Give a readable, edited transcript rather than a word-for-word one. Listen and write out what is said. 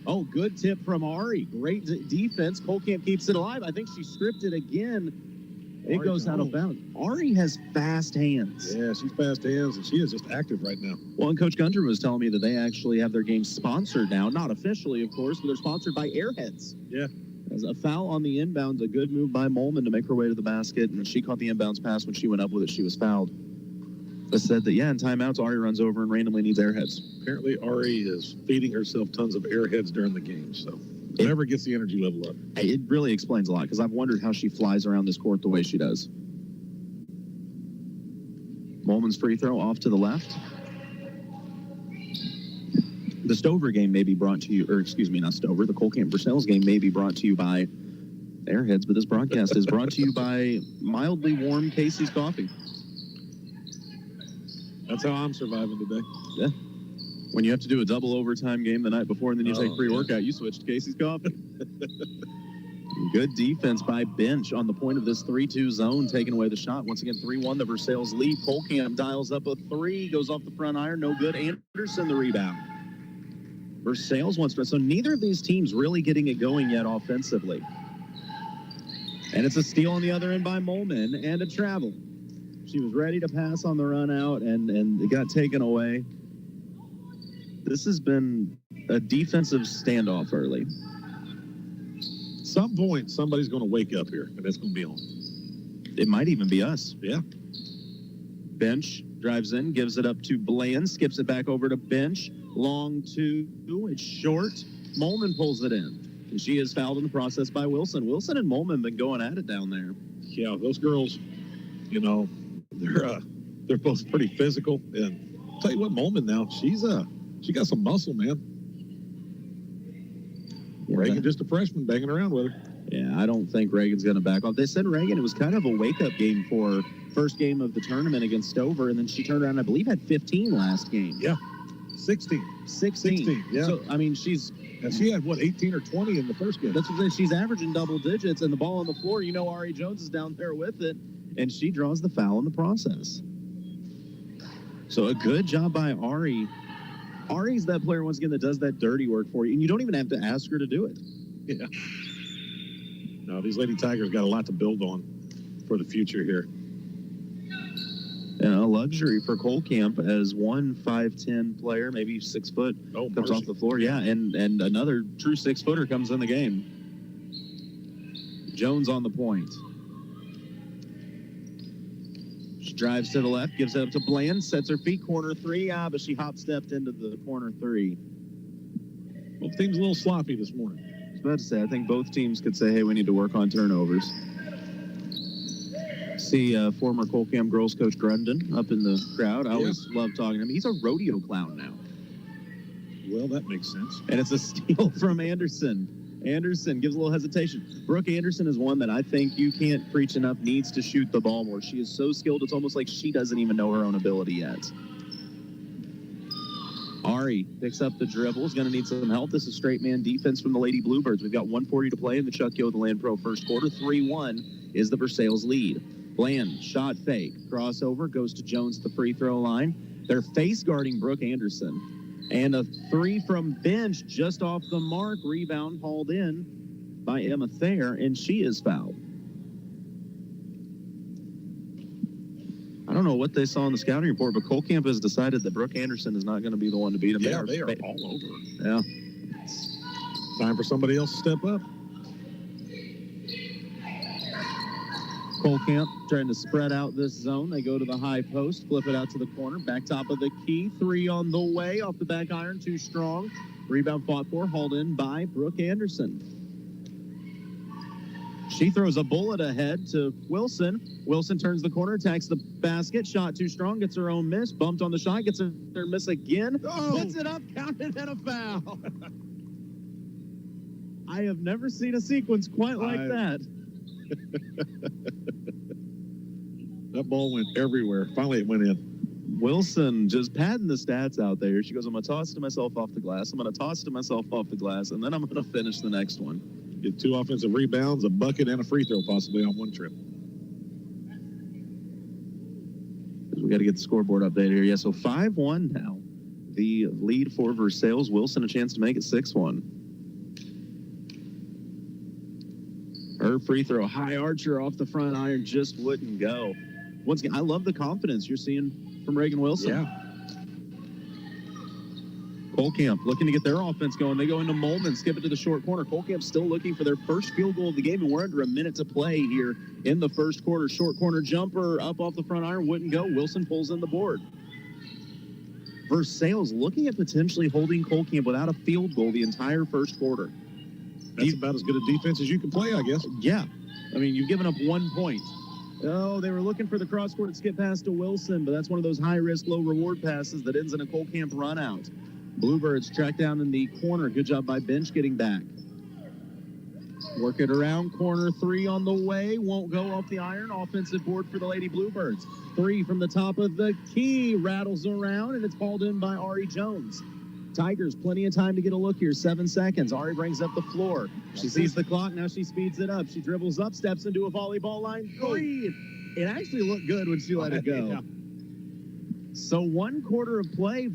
Oh, good tip from Ari. Great defense. Colcamp keeps it alive. I think she stripped it again. It goes out of bounds. Ari has fast hands. Yeah, she's fast hands, and she is just active right now. Well, and Coach Gundry was telling me that they actually have their game sponsored now. Not officially, of course, but they're sponsored by Airheads. Yeah. As a foul on the inbound, a good move by Molman to make her way to the basket, and she caught the inbounds pass. When she went up with it, she was fouled. It said that, in timeouts, Ari runs over and randomly needs Airheads. Apparently, Ari is feeding herself tons of Airheads during the game, so never gets the energy level up. It really explains a lot, because I've wondered how she flies around this court the way she does. Molman's free throw off to the left. The Stover game may be brought to you, or excuse me, not Stover, the Colcamp Versailles game may be brought to you by Airheads, but this broadcast is brought to you by mildly warm Casey's Coffee. That's how I'm surviving today. Yeah. When you have to do a double overtime game the night before and then you take pre-workout, you switch to Casey's Coffee. Good defense by Bench on the point of this 3-2 zone, taking away the shot. Once again, 3-1, the Versailles lead. Colcamp dials up a three, goes off the front iron, no good. Anderson the rebound. Versailles wants to, so neither of these teams really getting it going yet offensively. And it's a steal on the other end by Molman and a travel. She was ready to pass on the run out, and it got taken away. This has been a defensive standoff early. Some point, somebody's going to wake up here, and it's going to be on. It might even be us. Yeah. Bench drives in, gives it up to Bland, skips it back over to Bench. Long two, it's short. Molman pulls it in. And she is fouled in the process by Wilson. Wilson and Molman have been going at it down there. Yeah, those girls, they're both pretty physical. And I'll tell you what, Molman now, she got some muscle, man. Yeah, Reagan, just a freshman, banging around with her. Yeah, I don't think Reagan's going to back off. They said Reagan, it was kind of a wake-up game for her. First game of the tournament against Stover, and then she turned around, I believe, had 15 last game. Yeah, 16. 16, yeah. So, I mean, and she had, 18 or 20 in the first game. That's what I'm saying. She's averaging double digits, and the ball on the floor, Ari Jones is down there with it, and she draws the foul in the process. So a good job by Ari. Ari's that player, once again, that does that dirty work for you, and you don't even have to ask her to do it. Yeah. No, these Lady Tigers got a lot to build on for the future here. And a luxury for Colcamp as one 5'10" player, maybe 6 foot, comes off the floor. Yeah, and another true 6-footer comes in the game. Jones on the point. She drives to the left, gives it up to Bland, sets her feet, corner three. But she hop-stepped into the corner three. Both teams a little sloppy this morning. I was about to say, I think both teams could say, hey, we need to work on turnovers. See former Colcamp girls coach Grundon up in the crowd. I always love talking to him. He's a rodeo clown now. Well, that makes sense. And it's a steal from Anderson. Anderson gives a little hesitation. Brooke Anderson is one that I think you can't preach enough, needs to shoot the ball more. She is so skilled, it's almost like she doesn't even know her own ability yet. Ari picks up the dribble, is going to need some help. This is straight man defense from the Lady Bluebirds. We've got 1:40 to play in the Chuck Yo, the Land Pro first quarter. 3-1 is the Versailles lead. Bland, shot fake, crossover, goes to Jones at the free throw line. They're face guarding Brooke Anderson. And a three from Bench just off the mark. Rebound hauled in by Emma Thayer, and she is fouled. I don't know what they saw in the scouting report, but Colcamp has decided that Brooke Anderson is not going to be the one to beat him. Yeah, they are all over. Yeah. Time for somebody else to step up. Colcamp trying to spread out this zone. They go to the high post, flip it out to the corner, back top of the key. Three on the way, off the back iron, too strong. Rebound fought for, hauled in by Brooke Anderson. She throws a bullet ahead to Wilson. Wilson turns the corner, attacks the basket. Shot too strong, gets her own miss. Bumped on the shot, gets her miss again. Puts it up, counted, and a foul. I have never seen a sequence quite like that. That ball went everywhere. Finally, it went in. Wilson just padding the stats out there. She goes, I'm going to toss to myself off the glass. I'm going to toss to myself off the glass, and then I'm going to finish the next one. Get 2 offensive rebounds, a bucket, and a free throw possibly on one trip. We got to get the scoreboard updated here. Yeah, so 5-1 now the lead for Versailles. Wilson a chance to make it 6-1. Her free throw, high archer off the front iron, just wouldn't go. Once again, I love the confidence you're seeing from Reagan Wilson. Yeah. Colcamp looking to get their offense going. They go into Molman, skip it to the short corner. Colcamp still looking for their first field goal of the game, and we're under a minute to play here in the first quarter. Short corner jumper up off the front iron, wouldn't go. Wilson pulls in the board. Versailles looking at potentially holding Colcamp without a field goal the entire first quarter. That's about as good a defense as you can play, I guess. Yeah. I mean, you've given up 1 point. Oh, they were looking for the cross-court skip pass to Wilson, but that's one of those high-risk, low-reward passes that ends in a Colcamp run-out. Bluebirds tracked down in the corner. Good job by Bench getting back. Work it around. Corner 3 on the way. Won't go off the iron. Offensive board for the Lady Bluebirds. 3 from the top of the key. Rattles around, and it's hauled in by Ari Jones. Tigers, plenty of time to get a look here. 7 seconds. Ari brings up the floor. She sees the clock. Now she speeds it up. She dribbles up, steps into a volleyball line. 3. It actually looked good when she let it go. Yeah. So 1 quarter of play.